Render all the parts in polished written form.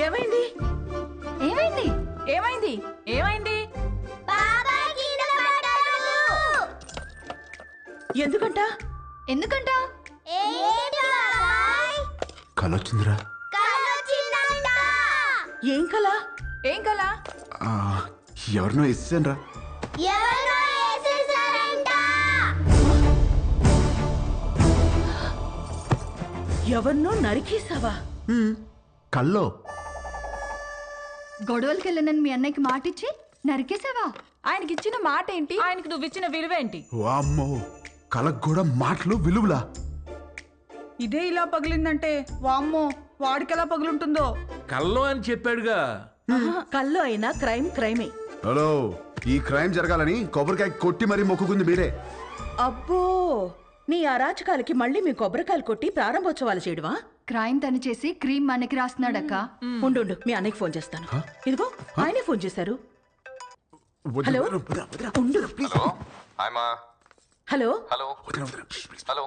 ఏమైంది ఏమైంది ఏమైంది ఏమైంది ఎందుకంట ఎందుకంట కలొచ్చిందిరా. ఏం కల ఏం కల ఎవరినో ఇస్తాను రా. ఎవరినో నరికేసావా? కల్లో గొడవలకి వెళ్ళనని మీ అన్నయ్యకి మాటిచ్చి నరికేసావా? ఆయనకి ఇచ్చిన మాట ఏంటి? ఆయనకి నువ్వు ఇచ్చిన విలువేంటి? వామ్మో, కలకు కూడా మాటలు విలువలా? ఇదే ఇలా పగిలిందంటే వామ్మో వాడికెలా పగులుంటుందో. కల్లో అని చెప్పాడుగా. కల్లో అయినా క్రైమే. హలో, ఈ క్రైమ్ జరగాలని కొబ్బరికాయ కొట్టి మరీ మొక్కుకుంది మీరే. అబ్బో, నీ అరాచకాలకి మళ్ళీ మీ కొబ్బరికాయలు కొట్టి ప్రారంభోత్సవాలు చేయడమా? క్రైమ్ తను చేసి క్రీమ్ మనకి రాస్తున్నాడక్క. ఉండు మీ అన్నయ్యకి ఫోన్ చేస్తాను. ఇదిగో ఆయనే ఫోన్ చేశారు. హలో ఉండు. హలో హలో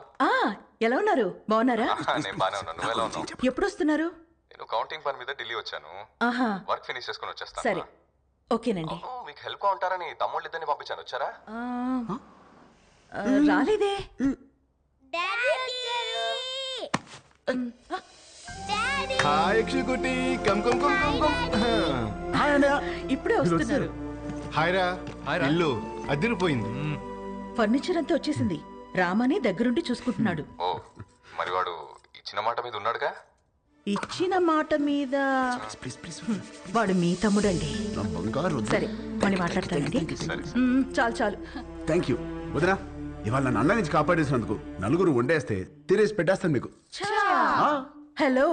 ఎలా ఉన్నారు? బాగున్నారా? నేను బానే ఉన్నాను. నువ్వు ఎలా ఉన్నావు? ఎప్పుడు వస్తున్నారు? నేను కౌంటింగ్ పని మీద ఢిల్లీ వచ్చాను. ఆహా, వర్క్ ఫినిష్ చేసుకుని వచ్చేస్తాను. సరే ఓకేనండి. మీకు హెల్ప్ గా ఉంటారని తమ్ముళ్ళు ఇద్దరిని పంపించాను. వచ్చారా? రాలేదే. ఇప్పుడే వస్తున్నారు. హాయ్రా. ఇల్లు అదిరిపోయింది. ఫర్నిచర్ అంతా వచ్చేసింది. రామని దగ్గరుండి చూసుకుంటున్నాడు. ఓ, మరి వాడు ఇచ్చిన మాట మీద ఉన్నాడుగా? ఇచ్చిన మాట మీద వాడు మీ తమ్ముడండి. సరే మళ్ళీ మాట్లాడతానండి. చాలు. థ్యాంక్ యూ వదినా. ఇవాళ నన్ను అన్న నుంచి కాపాడేసినందుకు నలుగురు వండేస్తే తినేసి పెట్టేస్తాను మీకు. హలో,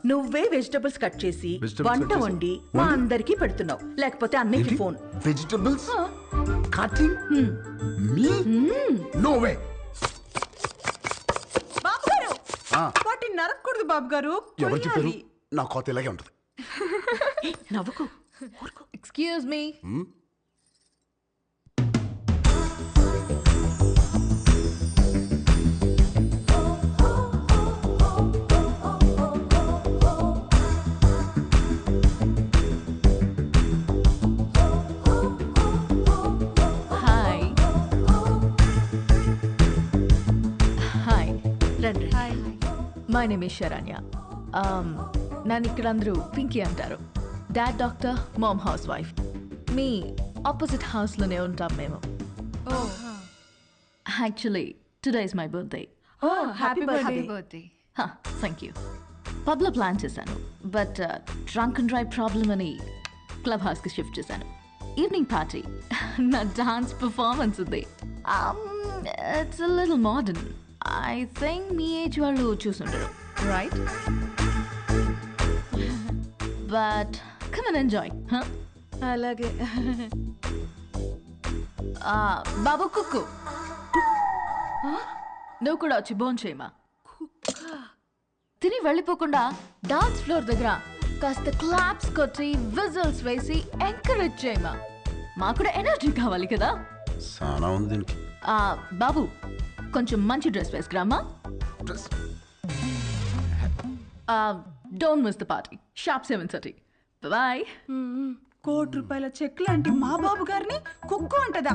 నువ్వే వెజిటబుల్స్ కట్ చేసి వంట వండి మా అందరికి పెడుతున్నావు. లేకపోతే అన్నయ్యకి phone. Vegetables cutting me? No way. వాటిని నరకూడదు బాబు గారు. ఎవరు చెప్పారు? నా కోత ఇలాగే ఉంటుంది. నవ్వుకు. Excuse me. My name is Saranya. నన్ను ఇక్కడ అందరూ పింకీ అంటారు. Dad doctor, mom housewife. మీ ఆపోజిట్ హౌస్లోనే ఉంటాం మేము. Actually today is my birthday. Happy birthday. Thank you. పబ్లో ప్లాన్ చేశాను, but drunk and drive problem అని క్లబ్ హౌస్కి షిఫ్ట్ చేశాను. ఈవినింగ్ పార్టీ, నా డాన్స్ పర్ఫార్మెన్స్ ఉంది. It's a little modern. I think మీ ఏజ్ వాళ్ళు చూసుంటారు, right? But come and enjoy. అలాగే. బాబు కుక్కు, నువ్వు కూడా వచ్చి బోన్ చేయమా. తిని వెళ్ళిపోకుండా డాన్స్ ఫ్లోర్ దగ్గర కాస్త క్లాప్స్ కొట్టి విజిల్స్ వేసి ఎంకరేజ్ చేయమా. మాకు కూడా ఎనర్జీ కావాలి కదా. సానా ఉంది దీనికి. బాబు కొంచెం మంచి డ్రెస్ వేసుకురామా. Don't miss the party. Sharp 7:30. Bye. ₹1,00,00,000 cheque లాంటి మా బాబు గారిని కుక్కు అంటదా?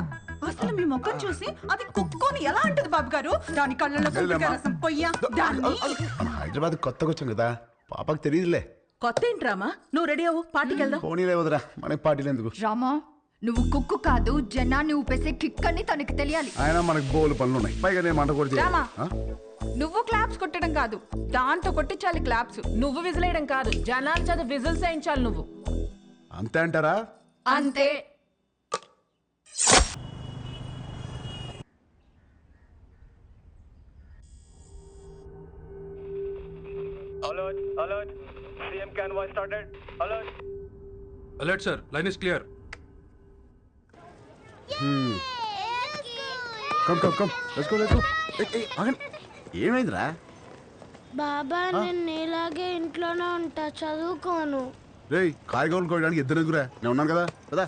అసలు మీ ముఖం చూసి అది కుక్కుని ఎలా అంటది బాబు గారు? దాని కళ్ళలో రసం పొయ్యా. హైదరాబాద్ కొత్తగా వచ్చాం కదా, పాపకు తెలియదులే. కొత్త ఏంట్రామా? నువ్వు రెడీ అవ్వు, పార్టీకి వెళ్దాం. పోనీలే వదరా, మనకి పార్టీలు ఎందుకు? రామా, నువ్వు కుక్కు కాదు, జనాన్ని ఊపేసే కిక్ అని తనకి తెలియాలి. ఆయన మనకు బోలు పనులు ఉన్నాయి, పైగా నేను మంట కూడా నువ్వు క్లాప్స్ కొట్టడం కాదు, దాంతో కొట్టించాలి క్లాప్స్. నువ్వు విజిలేయడం కాదు, జనాల చేత విజిల్స్ వేయించాలి నువ్వు. అంతే అంటారా? అంతే. Alert, alert. CM convoy started. Alert. Alert, sir. Line is clear. Come. Let's go. ఏమైందిరా? బాబా, నేను నీలాగే ఇంట్లోనే ఉంటా, చదువుకోను. రేయ్, కాయగూరలు కోయడానికి ఇద్దరు ఎదుగురా, నేను ఉన్నాను కదా కదా.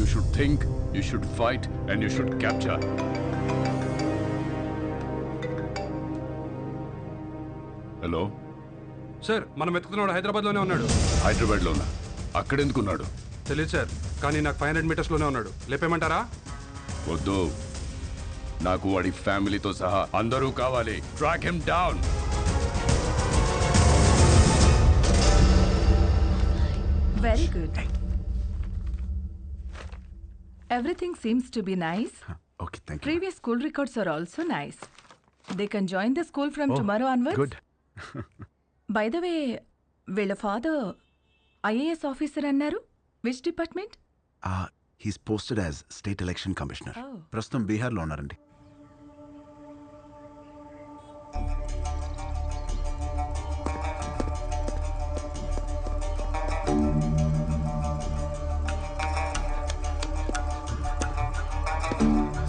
You should think, you should fight, and you should capture. Hello sir మనం వెతుకుతున్నాడు హైదరాబాద్లోనే ఉన్నాడు. హైదరాబాద్లో ఉన్నా. అక్కడెందుకున్నాడు? తెలియదు సార్, కానీ నాకు 500 మీటర్స్లోనే ఉన్నాడు. లేపేమంటారా? వద్దు, నాకు వాడి ఫ్యామిలీతో సహా అందరూ కావాలి. Track him down. Very good. Everything seems to be nice. Okay, thank you. Previous school records are also nice. They can join the school from tomorrow onwards. Good. By the way, వీళ్ళ father IAS officer అన్నారు. Which department? He's posted as state election commissioner. Oh. ప్రస్తుతం బీహార్లో ఉన్నారండి.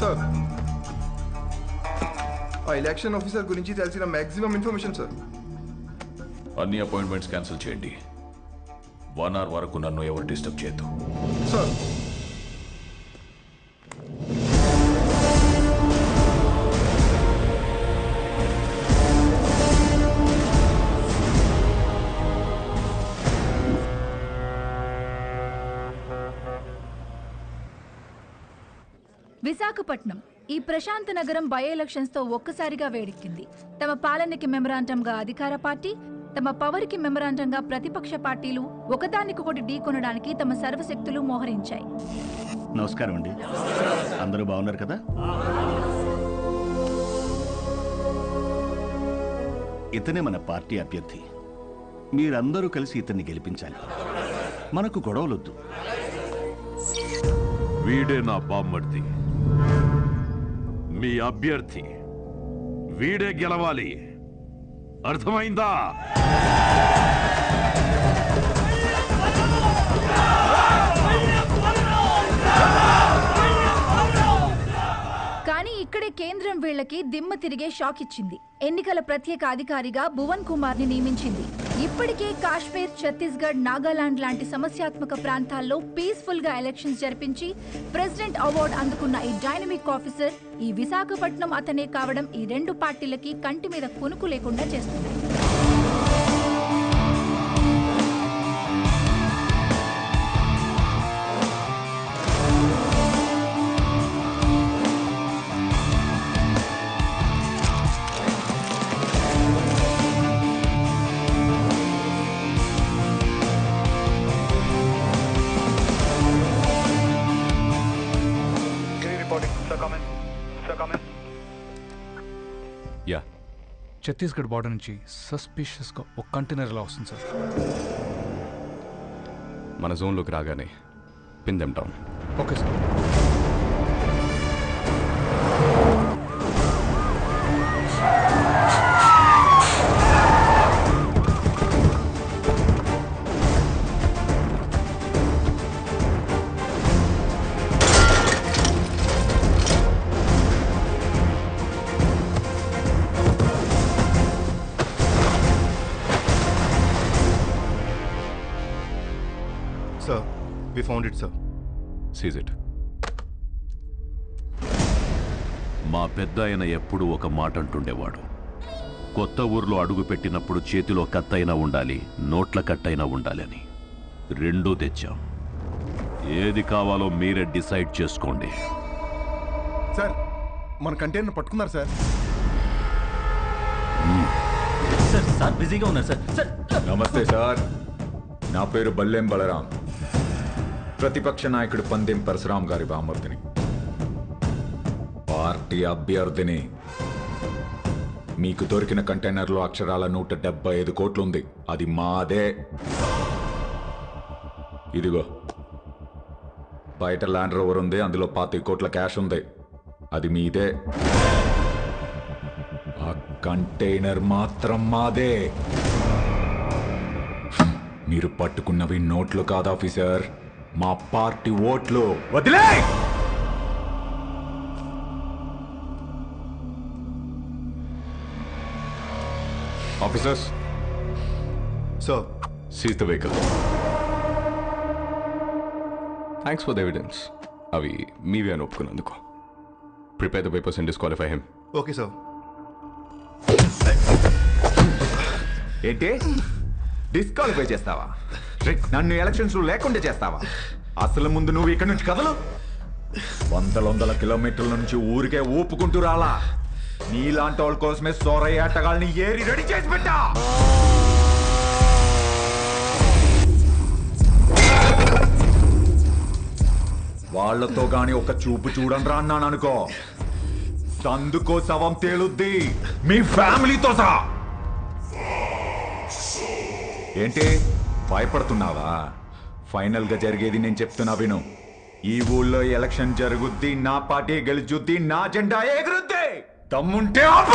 Sir, ఆ election officer గురించి తెలిసిన maximum information sir. అన్ని appointments cancel చేయండి. 1 hour వరకు నన్ను ఎవరు డిస్టర్బ్ చేయొద్దు. సార్, విశాఖపట్నం ఈ ప్రశాంత నగరం బై ఎలక్షన్స్ తో ఒక్కసారిగా వేడెక్కింది. తమ పాలనకి మెమరాండంగా అధికార పార్టీ, తమ పవర్ కి మెమరాండంగా ప్రతిపక్ష పార్టీలు ఒకదానికొకటి ఢీకొనడానికి తమ సర్వశక్తులు మోహరించాయి. నమస్కారం అండి, అందరూ బాగున్నారు కదా? ఇతనే మన పార్టీ అభ్యర్థి. మీరందరూ కలిసి ఇతన్ని గెలిపించాలి. మనకు గొడవలొద్దు. వీడే నా బామ్మర్ది, మీ అభ్యర్థి. వీడే గెలవాలి, అర్థమైందా? కానీ ఇక్కడే కేంద్రం వీళ్ళకి దిమ్మ తిరిగే షాక్ ఇచ్చింది. ఎన్నికల ప్రత్యేక అధికారిగా భువన్ కుమార్ ని నియమించింది. ఇప్పటికే కాశ్మీర్, ఛత్తీస్గఢ్, నాగాలాండ్ లాంటి సమస్యాత్మక ప్రాంతాల్లో పీస్ఫుల్ గా ఎలక్షన్స్ జరిపించి ప్రెసిడెంట్ అవార్డు అందుకున్న ఈ డైనమిక్ ఆఫీసర్ ఈ విశాఖపట్నం అతనే కావడం ఈ రెండు పార్టీలకి కంటి మీద కునుకు లేకుండా చేస్తుంది. యా, ఛత్తీస్గఢ్ బార్డర్ నుంచి సస్పిషియస్గా ఒక కంటైనర్ ఇలా వస్తుంది సార్. మన జోన్లోకి రాగానే pin them down. Okay sir. Sir, we found it, sir. Seize it. మా పెద్ద ఆయన ఎప్పుడూ ఒక మాట అంటుండేవాడు. కొత్త ఊర్లో అడుగు పెట్టినప్పుడు చేతిలో కత్తైనా ఉండాలి, నోట్ల కట్టైనా ఉండాలి అని. రెండూ తెచ్చాం. ఏది కావాలో మీరే డిసైడ్ చేసుకోండి. సార్, మన కంటైనర్ పట్టుకున్నారు సార్. సార్ బిజీగా ఉన్నారు సార్. నమస్తే సార్, నా పేరు బల్లెం బలరాం, ప్రతిపక్ష నాయకుడు పందెం పరశురాం గారి బామర్దిని, పార్టీ అభ్యర్థిని. మీకు దొరికిన కంటైనర్లో అక్షరాల 175 కోట్లుంది. అది మాదే. ఇదిగో బయట ల్యాండ్ రోవర్ ఉంది, అందులో 25 కోట్ల క్యాష్ ఉంది. అది మీదే. ఆ కంటైనర్ మాత్రం మాదే. మీరు పట్టుకున్నవి నోట్లు కాదు ఆఫీసర్, మా పార్టీ ఓట్లు. వదిలే! Officers, sir, seize the vehicle. Thanks for the evidence. అవి మీవే అని ఒప్పుకున్నందుకు. Prepare the papers and disqualify him. Okay sir. ఏంటి డిస్క్వాలిఫై చేస్తావా? నన్ను ఎలక్షన్స్ లేకుండా చేస్తావా? అసలు ముందు నువ్వు ఇక్కడ నుంచి కదలు. వందల కిలోమీటర్ల నుంచి ఊరికే ఊపుకుంటూ రాలా. నీలాంటి వాళ్ళ కోసమే సోరయ్య ఆటగాళ్ళని ఏరి రెడీ చేసి పెట్టా. వాళ్లతో గాని ఒక చూపు చూడండి రా అన్నాను అనుకో, సందుకో శవం తేలుద్ది, మీ ఫ్యామిలీతో సహా. ఏంటి భయపడుతున్నావా? ఫైనల్ గా జరిగేది నేను చెప్తున్నా విను. ఈ ఊళ్ళో ఎలక్షన్ జరుగుద్ది, నా పార్టీ గెలుచుద్ది, నా జెండా ఎగురుద్ది. దమ్ముంటే ఆపు.